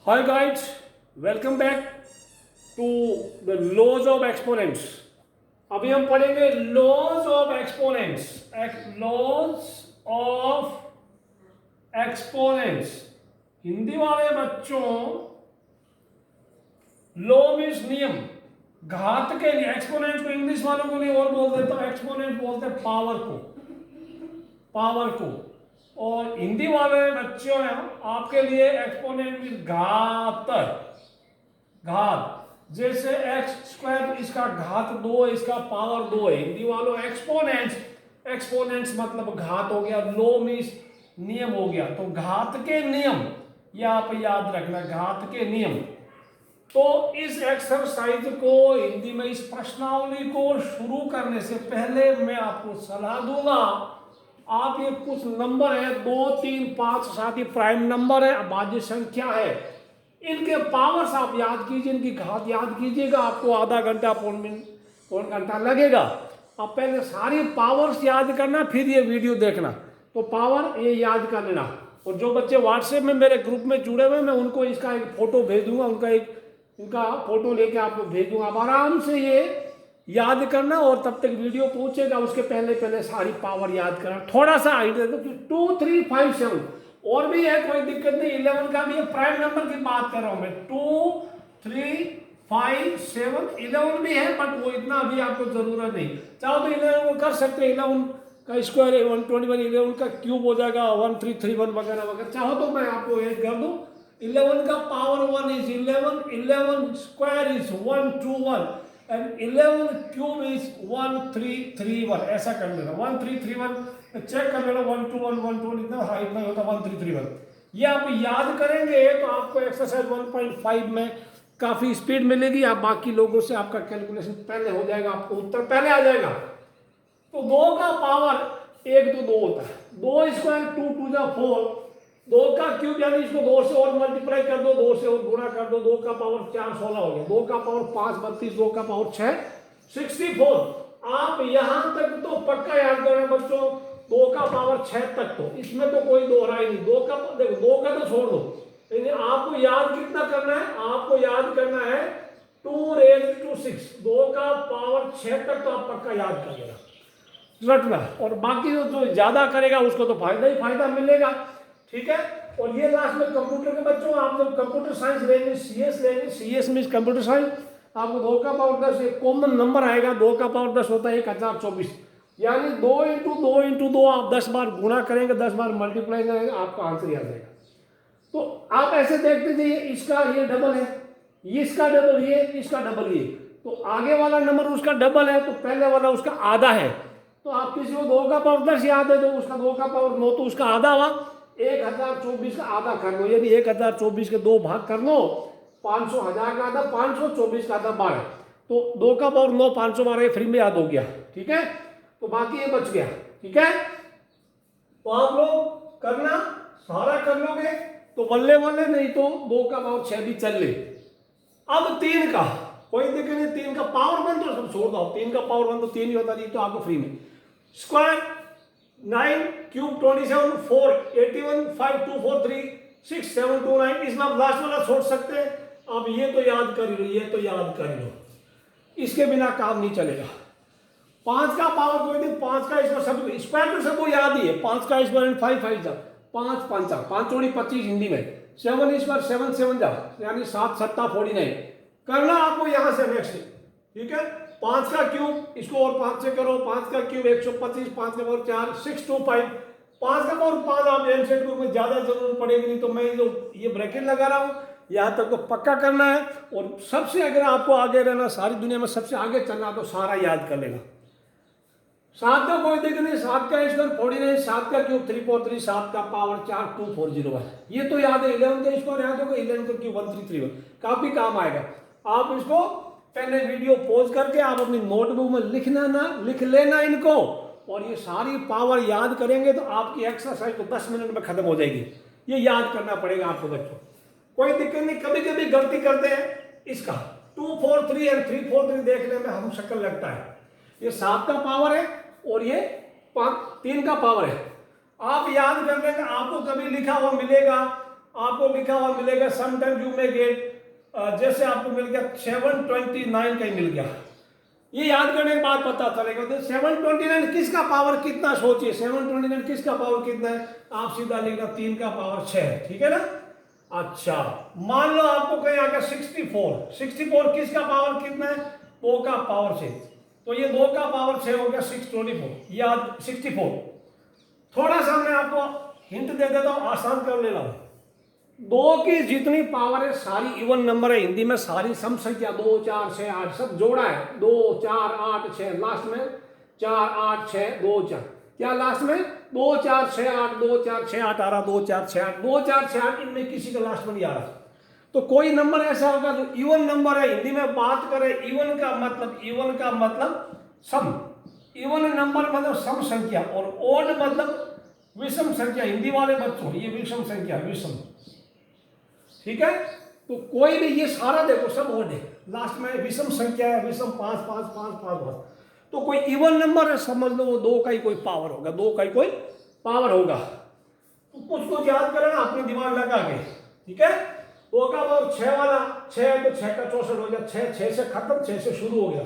Hi guys, welcome back to the laws of exponents. अभी हम पढ़ेंगे laws of exponents. Laws of exponents. Hindi वाले बच्चों लॉ मीन्स नियम, घात के लिए। एक्सपोनेंट को इंग्लिश वालों को लिए और बोल देता हूँ, एक्सपोनेंट बोलते हैं पावर को। और हिंदी वाले बच्चों आपके लिए एक्सपोनेंट मीन घात। जैसे एक्स स्क्वायर, इसका घात 2, इसका पावर 2 है। हिंदी वालों एक्सपोनेंट्स मतलब घात हो गया, लो मीन्स नियम हो गया। तो घात के नियम ये आप याद रखना, घात के नियम। तो इस एक्सरसाइज को हिंदी में, इस प्रश्नावली को शुरू करने से पहले मैं आपको सलाह दूंगा, आप ये कुछ नंबर है 2, 3, 5 साथ ही प्राइम नंबर है, अभाज्य संख्या है, इनके पावर्स आप याद कीजिए, इनकी घात याद कीजिएगा। आपको आधा घंटा पौन घंटा लगेगा। आप पहले सारी पावर्स याद करना, फिर ये वीडियो देखना। तो पावर ये याद कर लेना। और जो बच्चे व्हाट्सएप में मेरे ग्रुप में जुड़े हुए, मैं उनको इसका एक फोटो भेज दूंगा, उनका फोटो लेके आपको भेज दूंगा। आप आराम से ये याद करना और तब तक वीडियो पहुंचेगा, उसके पहले सारी पावर याद करना। थोड़ा सा आइडिया दो कि 2, 3, 5, 7 और भी है, कोई दिक्कत नहीं। 11 का भी है, प्राइम नंबर की बात कर रहा हूं मैं। 2, 3, 5, 7, 11 भी है, बट वो इतना अभी आपको जरूरत नहीं। चाहो तो 11 को कर सकते हैं, 11 का स्क्वायर है 121, 11 का क्यूब हो जाएगा 1331 वगैरह वगैरह। चाहो तो मैं आपको ये कर दूं, 11 का power 1 is 11, 11 square is 121 and 11 cube is 1331। ऐसा कर लेना, 1331 चेक कर लेना, 121, 121 इतना हाइट में होता 1331। ये आप याद करेंगे तो आपको एक्सरसाइज 1.5 में काफी स्पीड मिलेगी। आप बाकी लोगों से आपका कैलकुलेशन पहले हो जाएगा, आपको उत्तर पहले आ जाएगा। तो 2 का पावर 1 तो 2 होता है, 2 स्क्वायर 2, 2 जा 4, 2 का क्यूब यानी इसको 2 से और मल्टीप्लाई कर दो, 2 से और गुणा कर दो। 2 का पावर 4, 16 हो गया। 2 का पावर 5, 32, 2 का पावर 6, 64। आप यहां तक तो पक्का याद करना बच्चों, 2 का पावर 6 तक, तो इसमें तो कोई दोहराई नहीं। 2 का देखो, 2 का तो छोड़ दो, यानी आपको याद कितना करना है, आपको याद करना है 2 raised to 6। 2 का पावर 6 तक तो आप पक्का याद कर लेना, रटना। और बाकी जो ज्यादा करेगा उसको तो फायदा ही फायदा मिलेगा, ठीक है। और ये लास्ट में कंप्यूटर के बच्चों, आप जब कंप्यूटर साइंस लेंगे, सीएस मीन कंप्यूटर साइंस, आपको 2 का पावर 10 एक कॉमन नंबर आएगा। 2 का पावर 10 होता है 1024, यानी 2 × 2 × 2 आप 10 बार गुणा करेंगे, 10 बार मल्टीप्लाई करेंगे, आपका आंसर आ जाएगा। तो आप ऐसे देखते जाइए, इसका ये डबल है, इसका डबल ये, इसका डबल ये। तो आगे वाला नंबर उसका डबल है, तो पहले वाला उसका आधा है। तो आप किसी को 2 का पावर 10 याद है तो उसका 2 का पावर 9, तो उसका आधा हुआ। 1024 का आधा कर लो, यानी 1024 के 2 भाग कर लो। 500, 1000 का आधा 500, 24 का आधा 12। तो 2 का पावर 9, 512 फ्री में याद हो गया, ठीक है। तो बाकी ये बच गया, ठीक है। तो आप लोग करना, सारा कर लोगे तो बल्ले बल्ले, नहीं तो 2 का पावर 6 भी चल ले। अब 3 का कोई दिक्कत नहीं, 3 का पावर 1 तो सब छोड़ दो, 3 का पावर 1 तो 3 ही होता, नहीं तो आपको फ्री में। Square 9 cube 27, 4 81, 5 2 4 3 6 7 2 9। इसमें आप लास्ट वाला छोड़ सकते हैं। अब ये तो याद कर लो, ये तो याद कर लो, इसके बिना काम नहीं चलेगा। 5 का पावर कोई नहीं, 5 का स्क्वायर सब स्क्वायर तो सबको याद ही है। 5 का स्क्वायर 5 5 जा 5 5 5 चौड़ी 25 हिंदी में। 7 स्क्वायर 7 7 जा यानी 7 7 49 करना आपको यहां से नेक्स्ट, ठीक है। 5 का क्यूब, इसको और 5 से करो, 5 का क्यूब 125, 5 का पावर 4 625। 5 का पावर 5 आप एमसेट ग्रुप में ज्यादा जरूरत पड़ेगी नहीं, तो मैं ये ब्रैकेट लगा रहा हूं, यहां तक तो पक्का करना है। और सबसे अगर आपको आगे रहना, सारी दुनिया में सबसे आगे चलना, तो सारा याद कर लेना। 7 का कोई दिक्कत नहीं, 7 का स्क्वायर 49, 7 का क्यूब 343, 7 का पावर 4 2401। ये तो याद है। 11 का स्क्वायर याद होगा, 11 का क्यूब 1331, काफी काम आएगा। आप इसको पहले वीडियो पॉज करके आप अपनी नोटबुक में लिख लेना इनको, और ये सारी पावर याद करेंगे तो आपकी एक्सरसाइज तो 10 मिनट में खत्म हो जाएगी। ये याद करना पड़ेगा आपको बच्चों, कोई दिक्कत नहीं। कभी कभी गलती करते हैं, इसका 2 4 3 और 3 4 3 देखने में हम शक्ल लगता है। ये 7 का पावर है और ये 3 का पावर है। आप याद कर लेंगे, आपको कभी लिखा हुआ मिलेगा आपको लिखा हुआ मिलेगा समटाइम यू मे गेट, जैसे आपको मिल गया 729 का ही मिल गया। ये याद करने के बाद पता चलेगा तो 729 किसका पावर कितना, सोचिए 729 किसका पावर कितना है, आप सीधा लिखना 3 का पावर 6 है, ठीक है ना। अच्छा मान लो आपको कहीं आ गया 64 किसका पावर कितना है, 2 का पावर 6, तो ये 2 का पावर 6 हो गया 624 या 64। थोड़ा सा मैं आपको हिंट दे देता हूं, आसान कर लेना। 2 की जितनी पावर है सारी इवन नंबर है, हिंदी में सारी सम संख्या 2 4 6 8 सब जोड़ा है, 2 4 8 6 लास्ट में 4 8 6 2 4, क्या लास्ट में 2 4 6 8 2 4 6 8 आ रहा, 2 4 6 8 2 4 6 8, इनमें किसी का लास्ट में नहीं आ रहा। तो कोई नंबर ऐसा होगा जो इवन नंबर है, हिंदी में बात करें इवन का मतलब सम, इवन नंबर मतलब सम संख्या, और ओड मतलब विषम संख्या। हिंदी वाले बच्चों ये विषम संख्या, विषम, ठीक है। तो कोई भी ये सारा देखो सब ओड है, लास्ट में विषम संख्या है, विषम 5 5 5 5 5, तो कोई इवन नंबर है समझ लो वो 2 का ही कोई पावर होगा, 2 का ही कोई पावर होगा। तो कुछ को याद करना अपने दिमाग लगा के, ठीक है। 2 का पावर 6 वाला 6 तो 6 का 64 हो गया, 6 से खत्म, 6 से शुरू हो गया।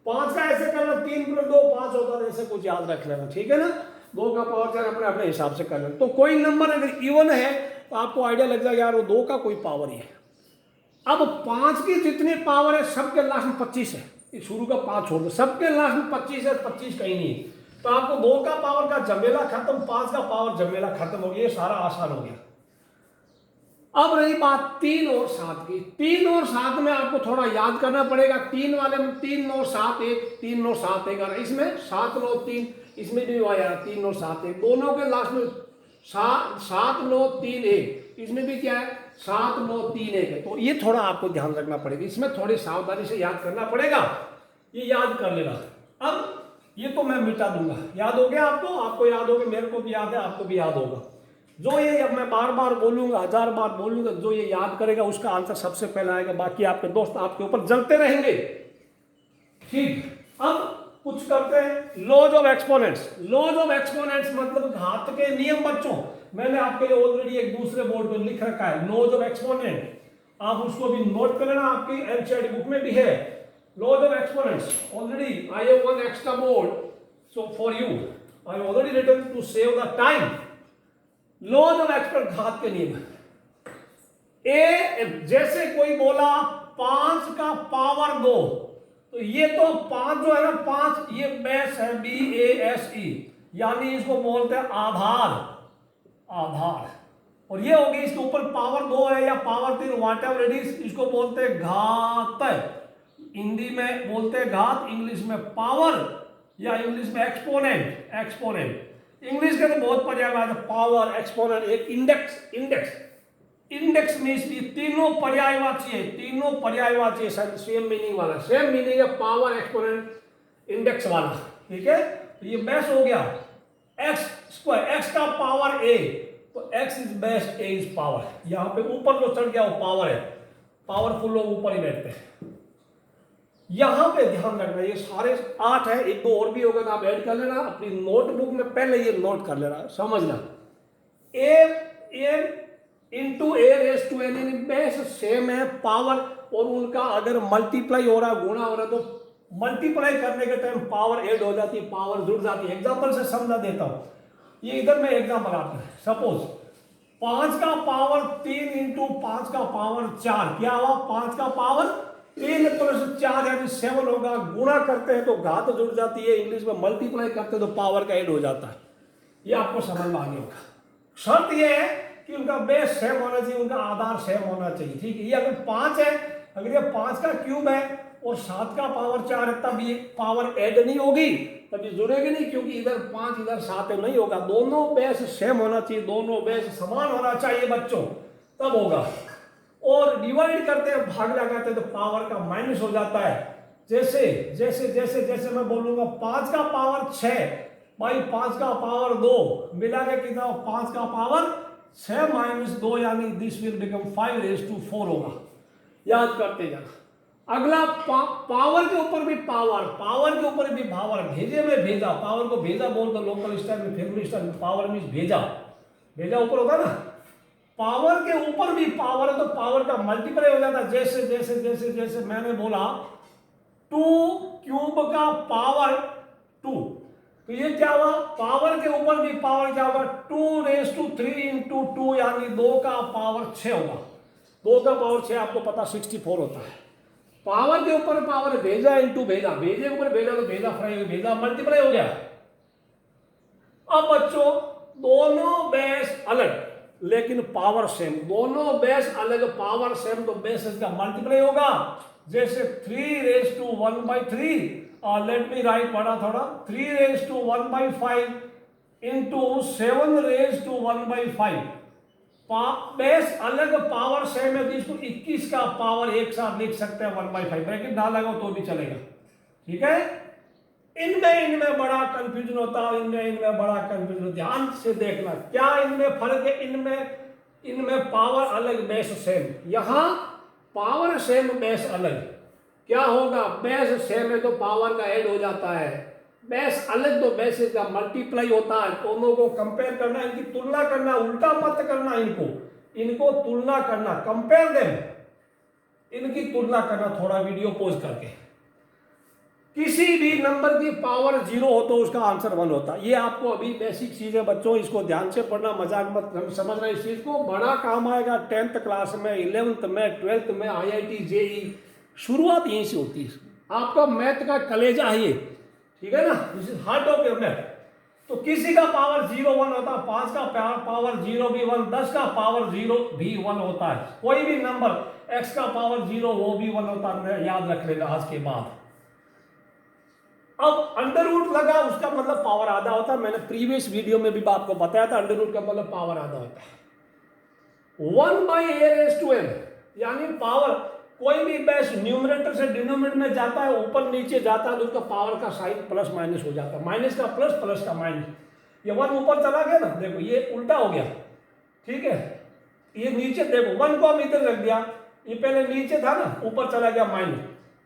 5 का ऐसे करना 3 + 2 5 होता है, ऐसे कुछ याद रख लेना, ठीक है ना। 2 का पावर 4 अपने अपने हिसाब से कर लेना। तो कोई नंबर अगर इवन है तो आपको आइडिया लग जाएगा यार वो 2 का कोई पावर ही है। अब 5 की जितनी पावर है सबके लास्ट में 25 है, शुरू का 5 छोड़ दो, सबके लास्ट में 25 है, 25 कहीं नहीं है। तो आपको 2 का पावर का जमेला खत्म, 5 का पावर जमेला खत्म हो गया, ये सारा आसान हो गया। अब रही बात 3 और 7 की। 3 और 7 में आपको थोड़ा याद करना पड़ेगा। 3 वाले में 3 9 7 1, 3 9 7 1, इसमें 7 9 3, इसमें भी हुआ यार 3 9 7 1, दोनों के लास्ट में 7 9 3 1, इसमें भी क्या है 7 9 3 1 है। तो ये थोड़ा आपको ध्यान रखना पड़ेगा, इसमें थोड़ी सावधानी से याद करना पड़ेगा, ये याद कर लेना। अब ये तो मैं मिटा दूंगा, याद हो गया आपको, आपको याद हो गया, मेरे को भी याद है, आपको भी याद होगा। जो ये अब मैं बार बार बोलूंगा, 1000 बार बोलूंगा, जो ये याद करेगा उसका आंसर सबसे पहले आएगा, बाकी आपके दोस्त आपके ऊपर जलते रहेंगे, ठीक। अब कुछ करते हैं laws of exponents. Laws of exponents मतलब घात के नियम बच्चों, मैंने आपके लिए ऑलरेडी एक दूसरे बोर्ड पर लिख रखा है लॉज ऑफ एक्सपोनेंट, आप उसको भी नोट कर लेना, आपकी एनसीईआरटी बुक में भी है laws of exponents. Already I have one extra board so for you, I have already written to save the time. Laws of exponent घात के नियम, ए जैसे कोई बोला 5 का पावर 2, तो ये तो 5 जो है ना 5, ये बेस है BASE, यानी इसको बोलते हैं आधार, आधार। और ये होगी इसके ऊपर पावर 2 है या power 3 what ever it is, इसको बोलते हैं घात। हिंदी में बोलते हैं घात, इंग्लिश में पावर या इंग्लिश में एक्सपोनेंट। एक्सपोनेंट इंग्लिश के तो बहुत पर्यायवाची है, पावर, एक्सपोनेंट, एक इंडेक्स। इंडेक्स मीन्स ये तीनों पर्यायवाची है, तीनों पर्यायवाची है, सेम मीनिंग वाला, सेम मीनिंग है पावर, एक्सपोनेंट, इंडेक्स वाला, ठीक है। तो ये बेस हो गया एक्स स्क्वायर, एक्स का पावर ए, तो x is base, A is power. यहां पे ऊपर जो चढ़ गया वो पावर है, पावरफुल लोग ऊपर ही बैठते हैं। यहां पे ध्यान रखना ये सारे 8 है, एक दो और भी होगा तो आप ऐड कर लेना अपनी नोटबुक में, पहले ये नोट कर लेना, समझना। A into a raise to n base same है पावर, और उनका अगर मल्टीप्लाई हो रहा, गुणा हो रहा, तो मल्टीप्लाई करने के टाइम पावर ऐड हो जाती है, पावर जुड़ जाती है। एग्जांपल से समझा देता हूं, ये इधर में एग्जांपल आता है, सपोज 5 का पावर 3 इंटू 5 का पावर 4, क्या हुआ 5 का पावर 3 + 4 यानी 7 होगा। गुणा करते हैं तो घात जुड़ जाती है, इंग्लिश में मल्टीप्लाई करते हैं तो पावर का ऐड हो जाता है। ये आपको समझ में आ गया होगा। शर्त ये है कि उनका बेस सेम होना चाहिए, उनका आधार सेम होना चाहिए, ठीक है। ये अगर 5 है, अगर ये 5 का क्यूब है और 7 का पावर 4 है, तब ये पावर ऐड नहीं होगी, तब ये जुड़ेगी नहीं, क्योंकि इधर 5 इधर 7 नहीं होगा। दोनों बेस सेम होना चाहिए, दोनों बेस समान होना चाहिए बच्चों, तब होगा। और डिवाइड करते हैं, भाग लगाते हैं तो पावर का माइनस हो जाता है। जैसे जैसे जैसे जैसे मैं बोलूंगा 5 का पावर 6 भाई 5 का पावर 2 मिला के कितना, 5 का पावर 6 - 2 यानी दिस विल बिकम 5⁴ होगा। याद करते जाना। अगला पावर के ऊपर भी पावर, पावर के ऊपर भी पावर, भेजे में भेजा, पावर को भेजा बोलते लोकल स्टाइल में, फैमिली स्टाइल में पावर मीन्स भेजा, भेजा ऊपर होता ना। पावर के ऊपर भी पावर है तो पावर का मल्टीप्लाई हो जाता है। जैसे जैसे जैसे जैसे मैंने बोला 2 क्यूब का पावर 2, तो ये क्या हुआ, पावर के ऊपर भी पावर क्या होगा, 2⁻³ इंटू 2 यानी 2 का पावर 6 होगा। 2 का पावर 6 आपको पता 64 होता है। पावर के ऊपर पावर भेजा इंटू भेजा, भेजे ऊपर भेजा तो भेजा फ्राई भेजा मल्टीप्लाई हो गया। अब बच्चों दोनों बेस अलग लेकिन पावर सेम, दोनों बेस अलग पावर सेम, तो बेस का मल्टीप्लाई होगा। जैसे 3⁻⁴ और लेट मी राइट बड़ा थोड़ा 3⁻⁴ इंटू 7⁻⁵। बेस अलग पावर सेम है तो इसको 21 का पावर एक साथ लिख सकते हैं 1/5, ब्रैकेट ना लगाओ तो भी चलेगा, ठीक है। इनमें बड़ा कंफ्यूजन होता है, इनमें बड़ा कंफ्यूजन, ध्यान से देखना क्या इनमें फर्क है। इनमें पावर अलग बेस सेम, यहां पावर सेम बेस अलग। क्या होगा, बेस सेम है तो पावर का ऐड हो जाता है, बेस अलग तो बेस का मल्टीप्लाई होता है। दोनों को कंपेयर करना, इनकी तुलना करना, उल्टा मत करना, इनको तुलना करना, कंपेयर देम, इनकी तुलना करना। थोड़ा वीडियो पॉज करके, किसी भी नंबर की पावर 0 हो तो उसका आंसर 1 होता है। ये आपको अभी बेसिक चीज है बच्चों, इसको ध्यान से पढ़ना, मजाक मत समझना। इस चीज को बड़ा काम आएगा 10th क्लास में, 11th में, 12th में, IIT JEE, शुरुआत यहीं से होती है। आपका मैथ का कलेजा है ये, ठीक है ना, हार्ट ऑफ योर मैथ। तो किसी का पावर 0 1 होता है, 5 का पावर 0 भी 1, 10 का पावर 0 भी 1 होता है। कोई भी नंबर x का पावर 0 वो भी 1 होता है, याद रख लेना आज के बाद। अब अंडर रूट लगा उसका मतलब पावर आधा होता है, मैंने प्रीवियस वीडियो में भी आपको बताया था, अंडर रूट का मतलब पावर आधा होता है। 1/a⁴n यानी पावर, कोई भी बेस न्यूमरेटर से डिनोमिनेटर में जाता है, ऊपर नीचे जाता है तो उसका पावर का साइन प्लस माइनस हो जाता है, माइनस का प्लस, प्लस का माइनस। ये 1 ऊपर चला गया ना, देखो ये उल्टा हो गया, ठीक है। ये नीचे देखो 1 को हम इधर रख दिया, ये पहले नीचे था ना, ऊपर चला गया माइनस,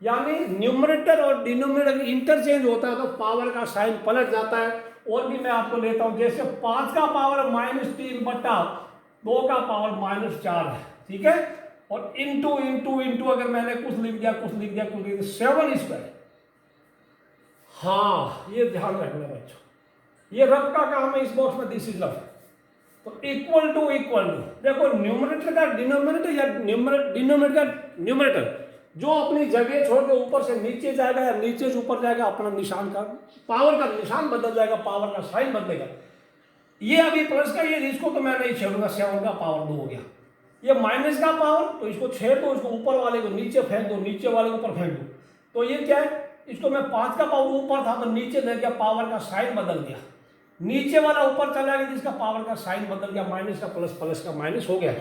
यानी न्यूमरेटर और डिनोमिनेटर इंटरचेंज होता है तो पावर का साइन पलट जाता है। और भी मैं आपको लेता हूं, जैसे 5 का पावर -3/2 का पावर -4 है, ठीक है। और इंटू इंटू इंटू अगर मैंने कुछ लिख दिया 7²। हाँ ये ध्यान रखना बच्चों, ये रफ का काम है इस बॉक्स में, दिस इज रफ। तो इक्वल टू देखो न्यूमरेटर का डिनोमिनेटर या डिनोमिनेटर का न्यूमरेटर जो अपनी जगह छोड़ के ऊपर से नीचे जाएगा या नीचे से ऊपर जाएगा, अपना निशान का पावर का निशान बदल जाएगा, पावर का साइन बदलेगा। ये अभी प्लस का, ये इसको तो मैं नहीं छेड़ूंगा, 7 का पावर 2 हो गया। ये माइनस का पावर, तो इसको छेड़ दो, इसको ऊपर वाले को नीचे फेंक दो, नीचे वाले को ऊपर फेंक दो। तो ये क्या है, इसको मैं 5 का पावर ऊपर था तो नीचे ले गया, पावर का साइन बदल गया, नीचे वाला ऊपर चला गया जिसका पावर का साइन बदल गया, माइनस का प्लस, प्लस का माइनस हो गया।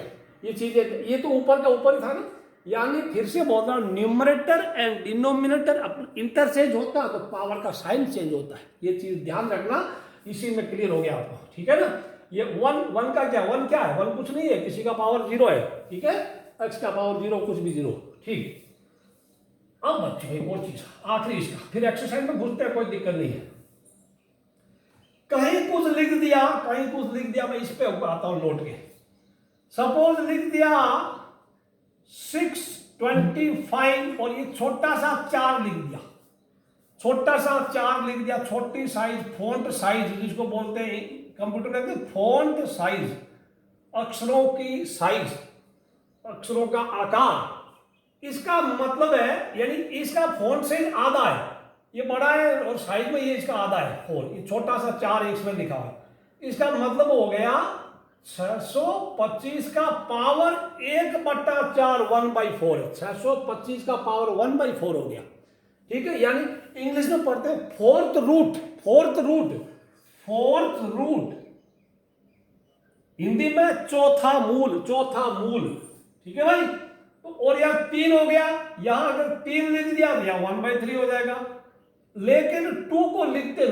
ये चीजें, ये तो ऊपर का ऊपर ही था ना, यानी फिर से बोल रहा हूं, न्यूमरेटर एंड डिनोमिनेटर इंटरचेंज होता है तो पावर का साइन चेंज होता है। ये चीज ध्यान रखना, इसी में क्लियर हो गया आपको, ठीक है ना। ये 1 का क्या, 1 क्या है, 1 कुछ नहीं है, किसी का पावर 0 है, ठीक है, x का पावर 0 कुछ भी 0, ठीक। अब बच्चों एक और चीज आखिरी इसका, फिर एक्सरसाइज में घुसते हैं, कोई दिक्कत नहीं है। कहीं कुछ लिख दिया, मैं इस पे आता हूं लौट के। सपोज लिख दिया 625 और ये छोटा सा 4 लिख दिया, छोटी साइज, फॉन्ट साइज जिसको बोलते हैं कंप्यूटर में फॉन्ट साइज, अक्षरों की साइज, अक्षरों का आकार। इसका मतलब है, यानी इसका फॉन्ट साइज आधा है, ये बड़ा है और साइज में ये इसका आधा है 4, ये छोटा सा 4 इसमें लिखा है। इसका मतलब हो गया 625 का पावर 1/4 1/4 है, 625 का पावर 1/4 हो गया, ठीक है। यानी इंग्लिश में पढ़ते हैं फोर्थ रूट, हिंदी में चौथा मूल, ठीक है भाई। तो और यहाँ 3 हो गया, यहां अगर 3 लिख दिया तो यहाँ 1/3 हो जाएगा। लेकिन 2 को लिखते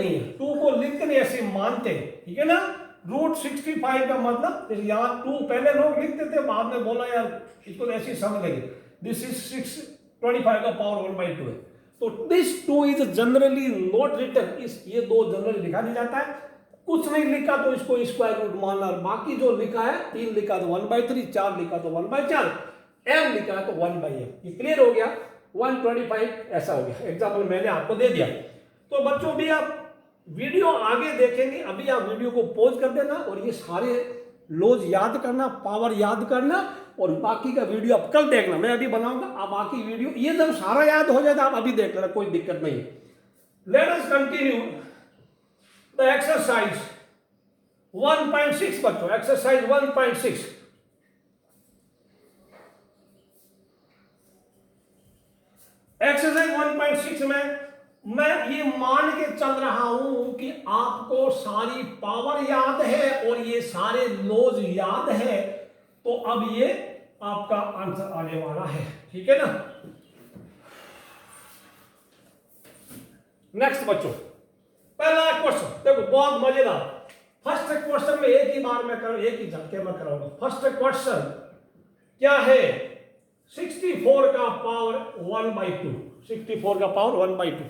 नहीं, ऐसे मानते हैं, ठीक है ना। √65 का मतलब यहाँ 2 पहले लोग लिखते थे, बाद में बोला यार इसको ऐसे समझ लेंगे, दिस इज 625 का पावर 1/2 है। तो this 2 is generally not written, ये 2 जनरली लिखा नहीं जाता है। कुछ नहीं लिखा तो इसको स्क्वायर रूट मानना, बाकी जो लिखा है 3 लिखा तो 1/3, 4 लिखा तो 1/4, m लिखा है तो 1/m। ये क्लियर हो गया। 125 ऐसा हो गया। एग्जाम्पल मैंने आपको दे दिया। तो बच्चों भी आप वीडियो आगे देखेंगे, अभी आप वीडियो को पॉज कर देना और ये सारे लॉज याद करना, पावर याद करना, और बाकी का वीडियो आप कल देखना, मैं अभी बनाऊंगा। आप बाकी वीडियो ये जब सारा याद हो जाए तो आप अभी देख लेना, कोई दिक्कत नहीं है। Let us continue the exercise 1.6 बच्चों, एक्सरसाइज 1.6। एक्सरसाइज 1.6 में मैं ये मान के चल रहा हूं कि आपको सारी पावर याद है और ये सारे लॉज याद है, तो अब ये आपका आंसर आने वाला है, ठीक है ना। नेक्स्ट बच्चों, पहला क्वेश्चन देखो, बहुत मजेदार। फर्स्ट क्वेश्चन में एक ही बार में करूं, एक ही झटके में कराऊंगा। फर्स्ट क्वेश्चन क्या है? 64 का पावर 1/2, 64 का पावर 1/2।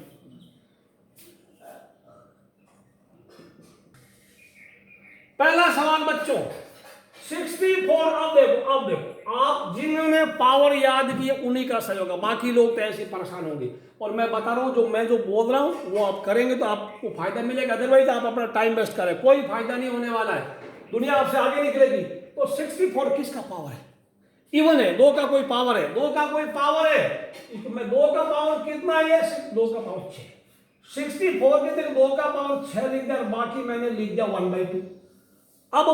पहला सवाल बच्चों 64। अब देखो आप जिन्होंने पावर याद की उन्हीं का सही होगा, बाकी लोग तो ऐसे परेशान होंगे। और मैं बता रहा हूं जो मैं जो बोल रहा हूं वो आप करेंगे तो आपको फायदा मिलेगा, अदरवाइज आप अपना टाइम वेस्ट करें, कोई फायदा नहीं होने वाला है, दुनिया आपसे आगे निकलेगी। तो 64 किसका पावर है? इवन है, 2 का कोई पावर है, 2 का कोई पावर है, इसमें 2 का पावर कितना है? 2 का पावर 6। 64 के जगह 2 का पावर 6 लिख दिया, बाकी मैंने लिख दिया 1/2। अब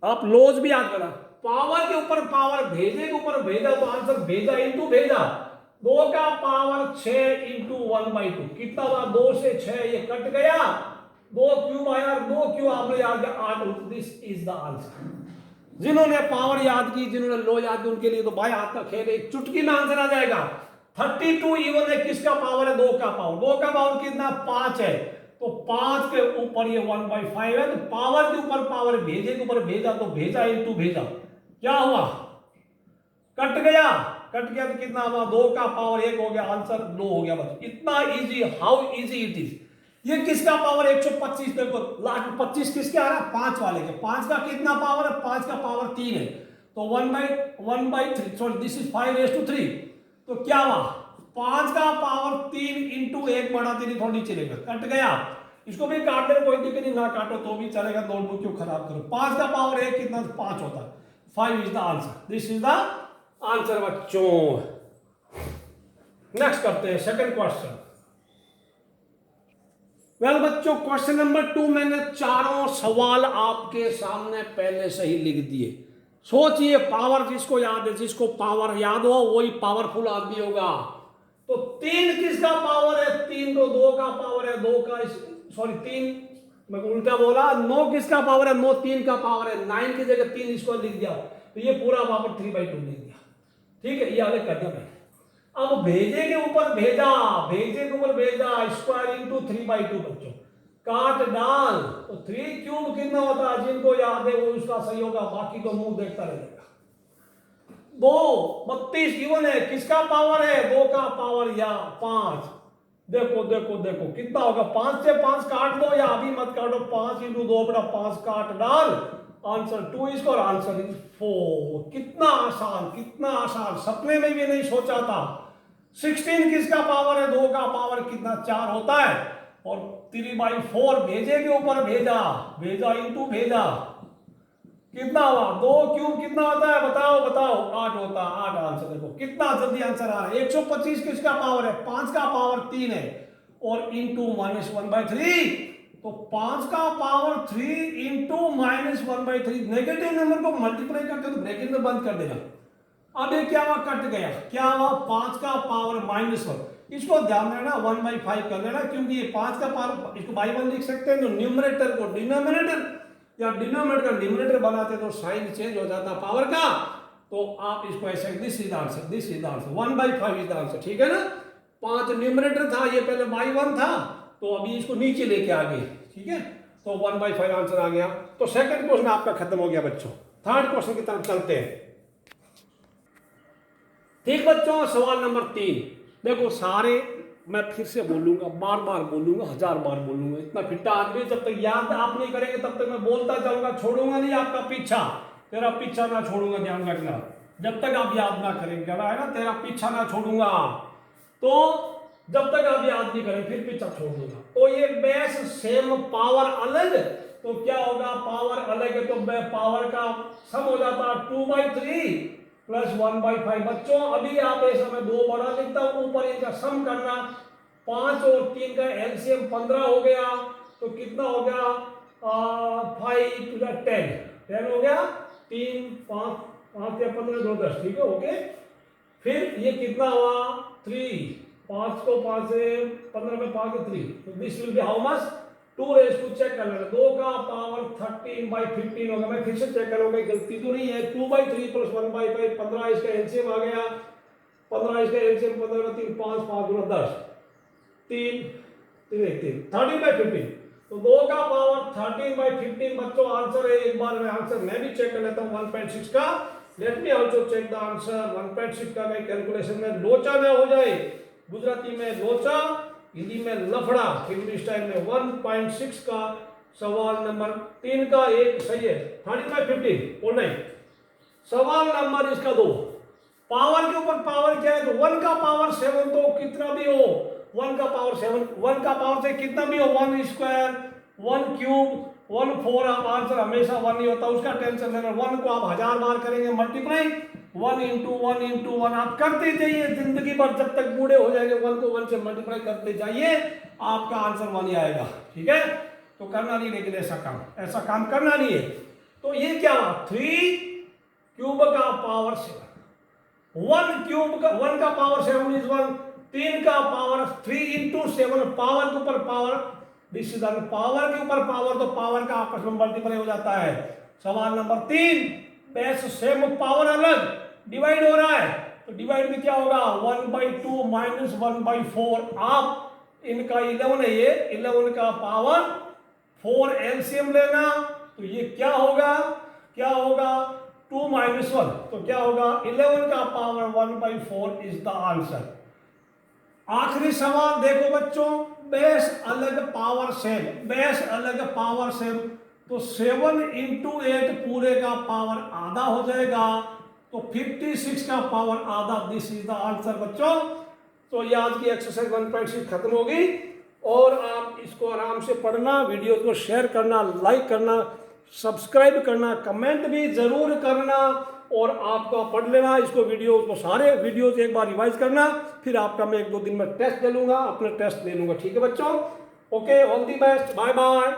आप लॉज भी याद करना, पावर के ऊपर पावर, भेजे के ऊपर भेजा तो आंसर भेजा इंटू भेजा। 2 का पावर 6 इंटू 1/2 कितना हुआ? 2 से 6 ये कट गया, 2 क्यूब आया, 2 क्यूब आपने याद किया 8। This is the answer. जिन्होंने पावर याद की, जिन्होंने लो याद की, उनके लिए तो भाई हाथ का खेल, एक चुटकी में आंसर आ जाएगा। 32 इवन है, किसका पावर है? 2 का पावर। 2 का पावर कितना? 5 है, तो 5 के ऊपर ये 1/5 है, तो पावर के ऊपर पावर, भेजे के ऊपर भेजा तो भेजा इंटू भेजा, क्या हुआ? कट गया, कट गया तो कितना हुआ? 2 का पावर 1 हो गया, आंसर 2 हो गया। बस इतना easy, how easy it is. ये किसका पावर? 125। देखो लास्ट 25 किसके आ रहा है? 5 वाले के। 5 का कितना पावर है? 5 का पावर 3 है, तो 1/3, सॉरी दिस इज 5/3। तो क्या हुआ? 5 का पावर 3 इंटू 1/3, थोड़ा नीचे लेकर कट गया। इसको भी काट दे, कोई दिक्कत नहीं, ना काटो तो भी चलेगा, नोटबुक क्यों खराब करो। 5 का पावर 1 कितना? 5 होता है। 5 is the answer, this is the answer बच्चों। नेक्स्ट करते हैं सेकंड क्वेश्चन। वेल बच्चों, क्वेश्चन नंबर 2 मैंने चारों सवाल आपके सामने पहले से ही लिख दिए। सोचिए, पावर जिसको याद है, जिसको पावर याद हो वही पावरफुल आदमी होगा। तो 3 किसका पावर है? 3 तो 2 का पावर है, 2 का, सॉरी 3 मैं उल्टा बोला, 9 किसका पावर है? 9 3 का पावर है, 9 की जगह 3 इसको लिख दिया, तो ये पूरा वहां पर 3/2 लिख दिया, ठीक है, ये अलग कर दिया मैंने। अब भेजे के ऊपर भेजा, भेजे के ऊपर भेजा, स्क्वायर इंटू 3/2 बच्चों, काट डाल, तो 3 क्यूब कितना होता है? जिनको याद है वो उसका सही होगा, बाकी तो मुंह देखता रहेगा। 2 32 इवन है, किसका पावर है? 2 का पावर या 5। देखो देखो देखो कितना होगा? 5 से 5 काट दो, या अभी मत काटो, 5 इंटू 2/5 काट डाल, आंसर 2 इसको, और आंसर इज 4। कितना आसान, कितना आसान, सपने में भी नहीं सोचा था। 16 किसका पावर है? 2 का पावर कितना? 4 होता है, और 3/4 भेजे के ऊपर भेजा, भेजा इंटू भेजा, कितना हुआ? 2 क्यूब कितना होता है? बताओ बताओ। 8 होता है, 8 आंसर। देखो कितना जल्दी आंसर आ रहा है। 125 किसका पावर है? 5 का पावर 3 है, और इंटू -1/3, तो 5 का पावर 3 इंटू -1/3। नेगेटिव नंबर को मल्टीप्लाई करते तो ब्रैकेट में बंद कर देना। अब ये क्या हुआ? कट गया, क्या हुआ? 5 का पावर -1। इसको ध्यान देना, 1/5 कर देना, क्योंकि ये 5 का पावर, इसको बाई 1 लिख सकते हैं, तो न्यूमरेटर को डिनोमिनेटर या डिनोमिनेटर का न्यूमरेटर बनाते तो साइन चेंज हो जाता पावर का, तो आप इसको ऐसे, this is answer, this is answer, 1/5 is answer, ठीक है ना। 5 न्यूमरेटर था, ये पहले बाई 1 था, तो अभी इसको नीचे लेके आ गए, ठीक है, तो 1/5 आंसर आ गया। तो सेकंड क्वेश्चन आपका खत्म हो गया बच्चों। थर्ड क्वेश्चन की तरफ चलते हैं। ठीक बच्चों, सवाल नंबर 3 देखो, सारे मैं फिर से बोलूंगा, बार बार बोलूंगा, 1000 बार बोलूंगा, इतना फिट्टा आदमी जब तक याद आप नहीं करेंगे तब तक मैं बोलता जाऊंगा, छोड़ूंगा नहीं आपका पीछा, तेरा पीछा ना छोड़ूंगा, ध्यान रखना, जब तक आप याद ना करेंगे, कह रहा है ना तेरा पीछा ना छोड़ूंगा, तो जब तक आप याद नहीं करें फिर पीछा छोड़ दूंगा। तो ये बेस सेम पावर अलग, तो क्या होगा, पावर अलग है तो पावर का सम हो जाता 2/3 प्लस 1/5। बच्चों अभी आप ऐसा मैं 2 बड़ा लिखता हूं, ऊपर इनका सम करना, 5 और 3 का एलसीएम 15 हो गया, तो कितना हो गया 5 to the 10 हो गया, 3 5 5 या 15 2 10, ठीक है ओके। फिर ये कितना हुआ 3, 5 को 5 से 15 में 5 3, तो this will be how much 2 raise to check कर लेना, 2 का पावर 13/15 होगा, मैं फिर से चेक करूंगा गलती तो नहीं है, 2/3 प्लस 1/5 15 इसका एलसीएम आ गया, 15 इसका एलसीएम 15 का 3 5 5 गुना 10 3 3 13/15, तो 2 का पावर 13/15 बच्चों आंसर है। एक बार में आंसर मैं भी चेक कर लेता हूं 1.6 का, let me also check the answer. 1.6 का मैं कैलकुलेशन में लोचा ना हो जाए, गुजराती में लोचा, हिंदी में लफड़ा, फिल्मी स्टाइल में 1.6 का सवाल नंबर 3 का एक सही है, 13/15 और नहीं। सवाल नंबर इसका 2, पावर के ऊपर पावर क्या है, तो 1 का पावर 7, तो कितना भी हो 1 का पावर 7, 1 का पावर से कितना भी हो 1 स्क्वायर 1 क्यूब 1 4, आप आंसर हमेशा 1 ही होता, उसका टेंशन लेना। 1 को आप 1000 बार करेंगे मल्टीप्लाई, 1 into 1 into 1 आप करते जाइए जिंदगी भर, जब तक बूढ़े हो जाएंगे 1 को 1 से मल्टीप्लाई करते जाइए, आपका आंसर 1 ही आएगा, ठीक है। तो करना नहीं, लेकिन ऐसा काम करना नहीं है। तो ये क्या हुआ 3 क्यूब का पावर 7, 1 क्यूब का 1 का पावर 7 इज 1, 3 का पावर 3 into 7, पावर के ऊपर पावर, दिस इज पावर के ऊपर पावर, तो पावर का आपस में मल्टीप्लाई हो जाता है। सवाल नंबर 3, बेस सेम पावर अलग, डिवाइड हो रहा है, तो डिवाइड में क्या होगा 1/2 माइनस 1/4, आप इनका 11 है, ये 11 का पावर 4 एलसीएम लेना, तो ये क्या होगा 2 minus 1, तो क्या होगा 11 का पावर 1/4 इज द आंसर। आखिरी सवाल देखो बच्चों, बेस अलग पावर सेम, बेस अलग पावर सेम, तो 7 into 8 पूरे का पावर आधा हो जाएगा, तो 56 का पावर आधा, दिस इज द आंसर बच्चों। तो ये आज की एक्सरसाइज 1.6 खत्म होगी, और आप इसको आराम से पढ़ना, वीडियो को शेयर करना, लाइक करना, सब्सक्राइब करना, कमेंट भी जरूर करना, और आपका पढ़ लेना इसको, वीडियो को सारे वीडियोज एक बार रिवाइज करना, फिर आपका मैं 1-2 दिन में टेस्ट ले लूंगा, अपना टेस्ट ले लूंगा, ठीक है बच्चों। Okay, all the best, bye bye.